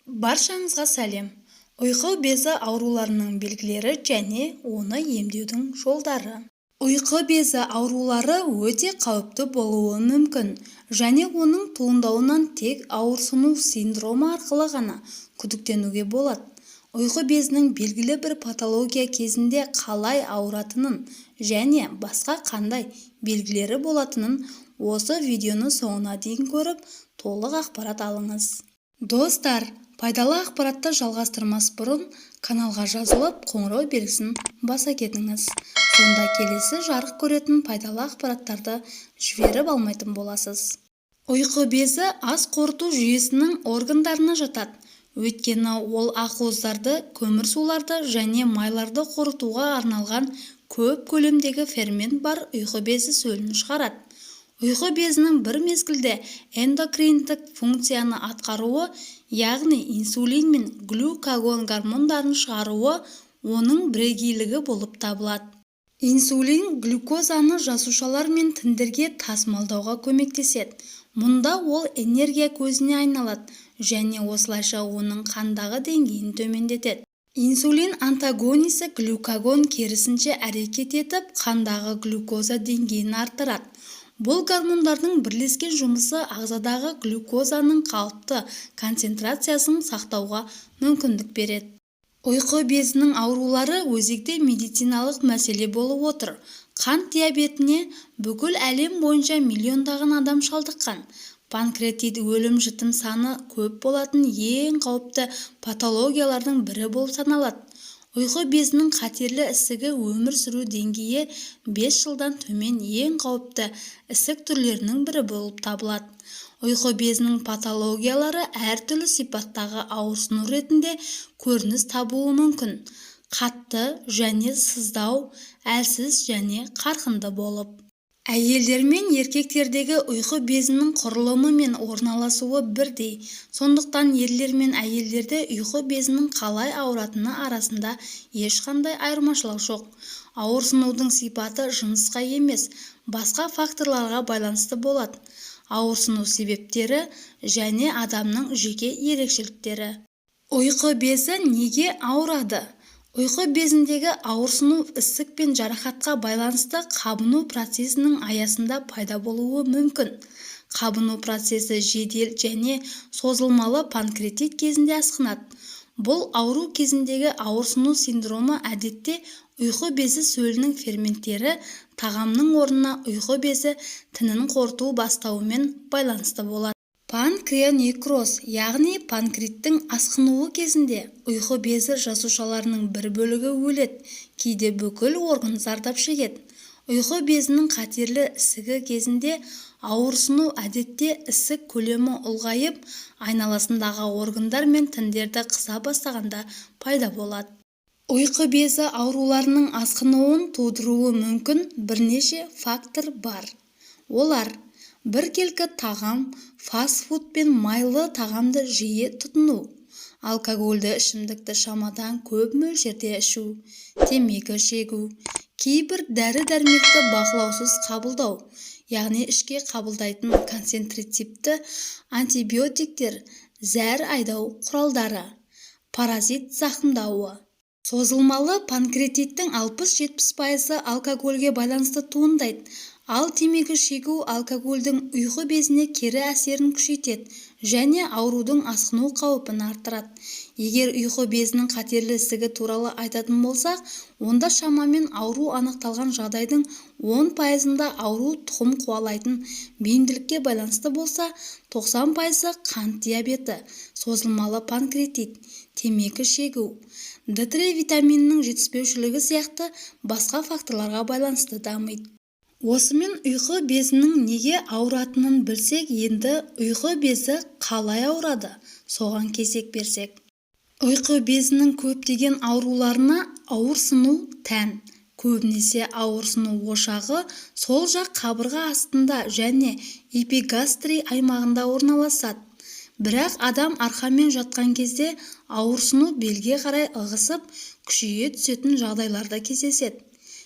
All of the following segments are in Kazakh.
Баршаңызға сәлем. Ұйқы безі ауруларының белгілері және оны емдеудің жолдары. Ұйқы безі аурулары өте қауіпті болуы мүмкін және оның туындауынан тек ауырсыну синдромы арқылы ғана күдіктенуге болады. Ұйқы безінің белгілі бір патология кезінде қалай ауыратынын және басқа қандай белгілері болатынын осы видеоны соңына дейін көріп, толық ақпарат алыңыз. Достар, пайдалы ақпаратты жалғастырмас бұрын каналға жазылып, қоңырау белгісін баса кетіңіз. Сонда келесі жарық көретін пайдалы ақпараттарды жіберіп алмайтын боласыз. Ұйқы безі ас қорыту жүйесінің органдарына жатады. Өйткені ол ақуыздарды, көмірсуларды және майларды қорытуға арналған көп көлемдегі фермент бар ұйқы безі сөлін шығарады. Ұйқы безінің бір мезгілде эндокриндік функцияны атқаруы, яғни инсулин мен глюкагон гормондарын шығаруы оның бірегейлігі болып табылады. Инсулин глюкозаны жасушалар мен тіндерге тасымалдауға көмектеседі. Мұнда ол энергия көзіне айналады және осылайша оның қандағы деңгейін төмендетеді. Инсулин антагонисі глюкагон керісінше әрекет етіп, қандағы глюкоза деңгейін арттырады. Бұл гормондардың бірлескен жұмысы ағзадағы глюкозаның қалыпты концентрациясын сақтауға мүмкіндік береді. Ұйқы безінің аурулары өзекті медициналық мәселе болып отыр. Қант диабетіне бүкіл әлем бойынша миллиондаған адам шалдыққан. Панкреатит өлім-жітім саны көп болатын ең қауіпті патологиялардың бірі болып саналады. Ұйқы безінің қатерлі ісігі өмір сүру деңгейі 5 жылдан төмен ең қауіпті ісік түрлерінің бірі болып табылады. Ұйқы безінің патологиялары әртүрлі сипаттағы ауырсыну ретінде көрініс табуы мүмкін. Қатты және сыздау, әлсіз және қарқынды болып. Әйелдер мен еркектердегі ұйқы безінің құрылымы мен орналасуы бірдей. Сондықтан ерлер мен әйелдерде ұйқы безінің қалай ауыратыны арасында ешқандай айырмашылық жоқ. Ауырсынудың сипаты жынысқа емес, басқа факторларға байланысты болады. Ауырсыну себептері және адамның жеке ерекшеліктері. Ұйқы безі неге ауырады? Ұйқы безіндегі ауырсыну ісік пен жарақатқа байланысты қабыну процесінің аясында пайда болуы мүмкін. Қабыну процесі жедел және созылмалы панкреатит кезінде асқынады. Бұл ауру кезіндегі ауырсыну синдромы әдетте ұйқы безі сөлінің ферменттері тағамның орнына ұйқы безі тінін қорыту бастауымен байланысты болады. Панкреонекроз, яғни панкреаттың асқынуы кезінде ұйқы безі жасушаларының бір бөлігі өледі, кейде бүкіл орган зардап шегеді. Ұйқы безінің қатерлі ісігі кезінде ауырсыну әдетте ісік көлемі ұлғайып, айналасындағы органдар мен тіндерді қыса бастағанда пайда болады. Ұйқы безі ауруларының асқынуын тудыруы мүмкін бірнеше фактор бар. Олар: біркелкі тағам, фастфуд пен майлы тағамды жиі тұтыну, алкогольді ішімдікті шамадан көп мөлшерде ішу, темекі шегу, кейбір дәрі-дәрмекті бақылаусыз қабылдау, яғни ішке қабылдайтын концентративті антибиотиктер, зәр айдау құралдары, паразит зақымдауы. Созылмалы панкреатиттің 60-70% алкогольге байланысты туындайды. Ал темекі шегу алкогольдің ұйқы безіне кері әсерін күшейтеді және аурудың асқыну қаупін арттырады. Егер ұйқы безінің қатерлі ісігі туралы айтатын болсақ, онда шамамен ауру анықталған жағдайдың 10%-ында ауру тұқым қуалайтын бейімділікке байланысты болса, 90%-ы қант диабеті, созылмалы панкреатит, темекі шегу, D3 витаминінің жетіспеушілігі сияқты басқа факторларға байланысты дамиды. Осымен ұйқы безінің неге ауыратынын білсек, енді ұйқы безі қалай ауырады, соған кезек берсек. Ұйқы безінің көптеген ауруларына ауырсыну тән. Көбінесе ауырсыну ошағы сол жақ қабырға астында және эпигастрий аймағында орналасады. Бірақ адам арқамен жатқан кезде ауырсыну белге қарай ығысып, күшейе түсетін жағдайларда кездеседі.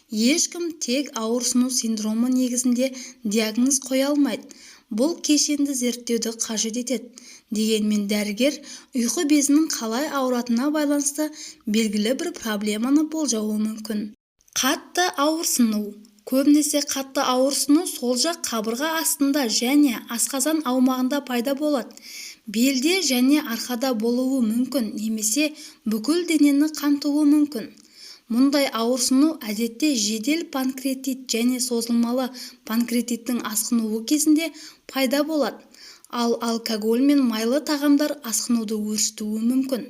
Ешкім тек ауырсыну синдромы негізінде диагноз қоя алмайды. бұл кешенді зерттеуді қажет етеді. Дегенмен дәрігер ұйқы безінің қалай ауыратынына байланысты белгілі бір проблеманы болжауы мүмкін. Қатты ауырсыну. Көбінесе қатты ауырсыну сол жақ қабырға астында және асқазан аумағында пайда болады. Белде және арқада болуы мүмкін, немесе бүкіл денені қамтуы мүмкін. Мұндай ауырсыну әдетте жедел панкреатит және созылмалы панкреатиттің асқынуы кезінде пайда болады. Ал алкоголь мен майлы тағамдар асқынуды өршітуі мүмкін.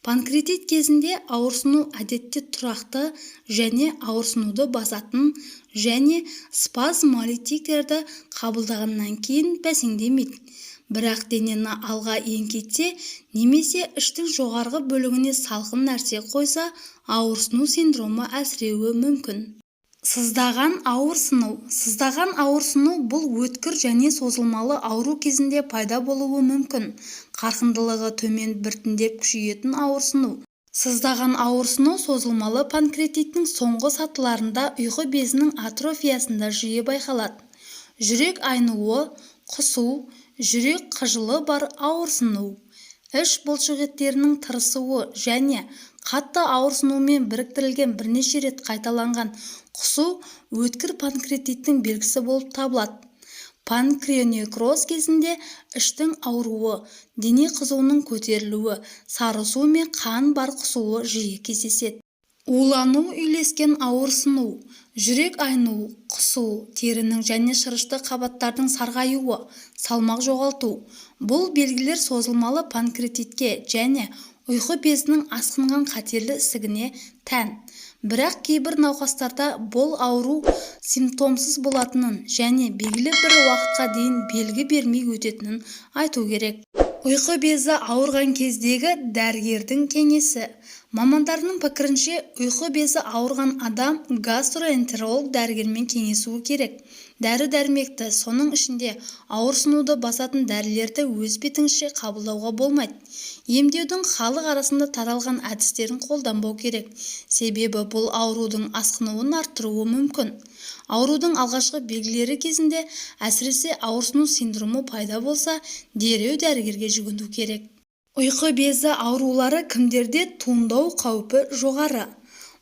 Панкреатит кезінде ауырсыну әдетте тұрақты және ауырсынуды басатын және спазмолитиктерді қабылдағаннан кейін бәсеңдемейді. Бірақ денені алға еңкейтсе немесе іштің жоғарғы бөлігіне салқын нәрсе қойса, ауырсыну синдромы әсіреуі мүмкін. Сыздаған ауырсыну. Сыздаған ауырсыну бұл өткір және созылмалы ауру кезінде пайда болуы мүмкін. Қарқындылығы төмен біртіндеп күшейетін ауырсыну. Сыздаған ауырсыну созылмалы панкреатиттің соңғы сатыларында ұйқы безінің атрофиясында жиі байқалады. Жүрек айнуы, құсу, жүрек қыжылы бар ауырсыну. Іш бұлшықеттерінің тырысуы және қатты ауырсынумен біріктірілген бірнеше рет қайталанған құсу өткір панкреатиттің белгісі болып табылады. Панкреонекроз кезінде іштің ауруы, дене қызуының көтерілуі, сарысу мен қан бар құсуы жиі кездеседі. Улану үйлескен ауырсыну, жүрек айнуы, құсу, терінің және шырышты қабаттардың сарғаюы, салмақ жоғалту. Бұл белгілер созылмалы панкреатитке және ұйқы безінің асқынған қатерлі ісігіне тән. Бірақ кейбір науқастарда бұл ауру симптомсыз болатынын және белгілі бір уақытқа дейін белгі бермей өтетінін айту керек. Ұйқы безі ауырған кездегі дәрігердің кеңесі. Мамандарының пікірінше, ұйқы безі ауырған адам гастроэнтеролог дәрігермен кеңесуі керек. Дәрі-дәрмекті, соның ішінде ауырсынуды басатын дәрілерді өз бетіңізше қабылдауға болмайды. Емдеудің халық арасында таралған әдістерін қолданбау керек. Себебі бұл аурудың асқынуын арттыруы мүмкін. Аурудың алғашқы белгілері кезінде, әсіресе ауырсыну синдромы пайда болса, дереу дәрігерге жүгіну керек. Ұйқы безі аурулары кімдерде туындау қаупі жоғары?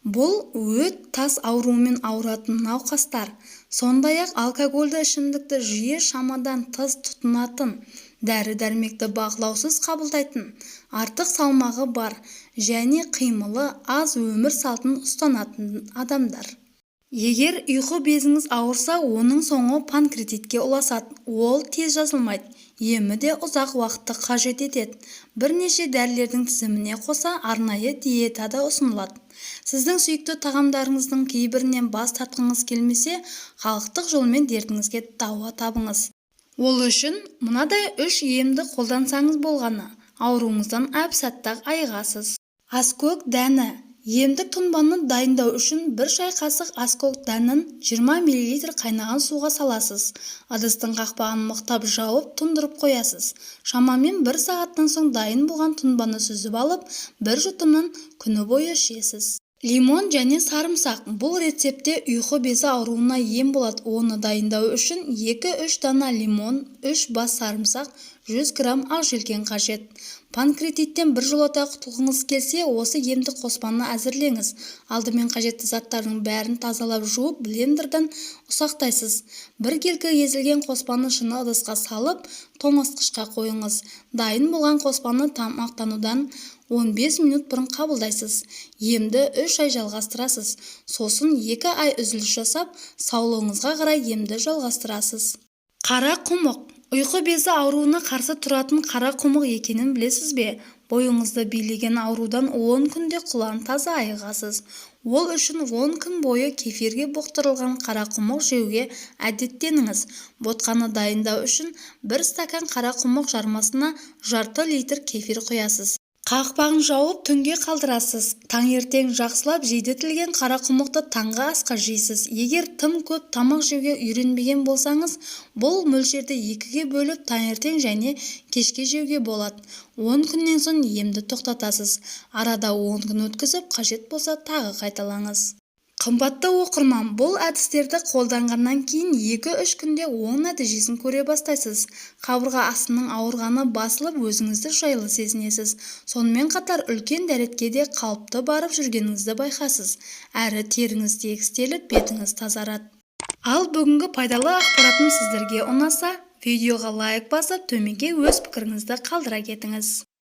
Бұл өт тас ауруымен ауыратын науқастар, сондай-ақ алкогольді ішімдікті жиі шамадан тыс тұтынатын, дәрі-дәрмекті бақылаусыз қабылдайтын, артық салмағы бар және қимылы аз өмір салтын ұстанатын адамдар. Егер ұйқы безіңіз ауырса, оның соңы панкреатитке ұласады. Ол тез жазылмайды, емі де ұзақ уақытты қажет етеді. Бірнеше дәрілердің тізіміне қоса арнайы диета да ұсынылады. Сіздің сүйікті тағамдарыңыздың кейбірінен бас тартқыңыз келмесе, халықтық жолмен дертіңізге дауа табыңыз. Ол үшін мынадай 3 емді қолдансаңыз болғаны, ауруыңыздан әп-сәтте-ақ айығасыз. Аскөк дәні. Емдік тұнбаны дайындау үшін 1 шай қасық аскөк дәнін 20 мл қайнаған суға саласыз. Ыдыстың қақпағын мықтап жауып, тұндырып қоясыз. Шамамен 1 сағаттан соң дайын болған тұнбаны сүзіп алып, 1 жұтымнан күні бойы ішесіз. Лимон және сарымсақ. Бұл рецепте ұйқы безі ауруына ем болады. Оны дайындау үшін 2-3 дана лимон, 3 бас сарымсақ, 100 грамм ақ желкен қажет. Панкреатиттен біржолата құтылғыңыз келсе, осы емдік қоспаны әзірлеңіз. Алдымен қажетті заттардың бәрін тазалап жуып, блендерден ұсақтайсыз. 1 келкі езілген қоспаны шыны ыдысқа салып, тоңазытқышқа қойыңыз. Дайын болған қоспаны тамақтанудан 15 минут бұрын қабылдайсыз. Емді 3 ай жалғастырасыз. Сосын 2 ай үзіліс жасап, саулығыңызға қарай емді жалғастырасыз. Қара құмық. Ұйқы безі ауруына қарсы тұратын қара құмық екенін білесіз бе? Бойыңызды билеген аурудан 10 күнде құлан таза айығасыз. Ол үшін 10 күн бойы кефирге бұқтырылған қара құмық жеуге әдеттеніңіз. Ботқаны дайындау үшін 1 стакан қара құмық жармасына жарты литр кефир құясыз. Қақпағын жауып түнге қалдырасыз. Таңертең жақсылап жейдетілген қара құмықты таңғы асқа жейсіз. Егер тым көп тамақ жеуге үйренбеген болсаңыз, бұл мөлшерді 2-ге бөліп таңертең және кешке жеуге болады. 10 күннен соң емді тоқтатасыз. Арада 10 күн өткізіп, қажет болса тағы қайталаңыз. Қымбатты оқырман, бұл әдістерді қолданғаннан кейін 2-3 күнде оң нәтижесін көре бастайсыз. Қабырға астының ауырғаны басылып, өзіңізді жайлы сезінесіз. Сонымен қатар үлкен дәретке де қалыпты барып жүргеніңізді байқасыз. Әрі теріңіз тегістеліп, бетіңіз тазарады. Ал бүгінгі пайдалы ақпаратым сіздерге ұнаса, видеоға лайк басып, төменге өз пікіріңізді қалдыра кетіңіз.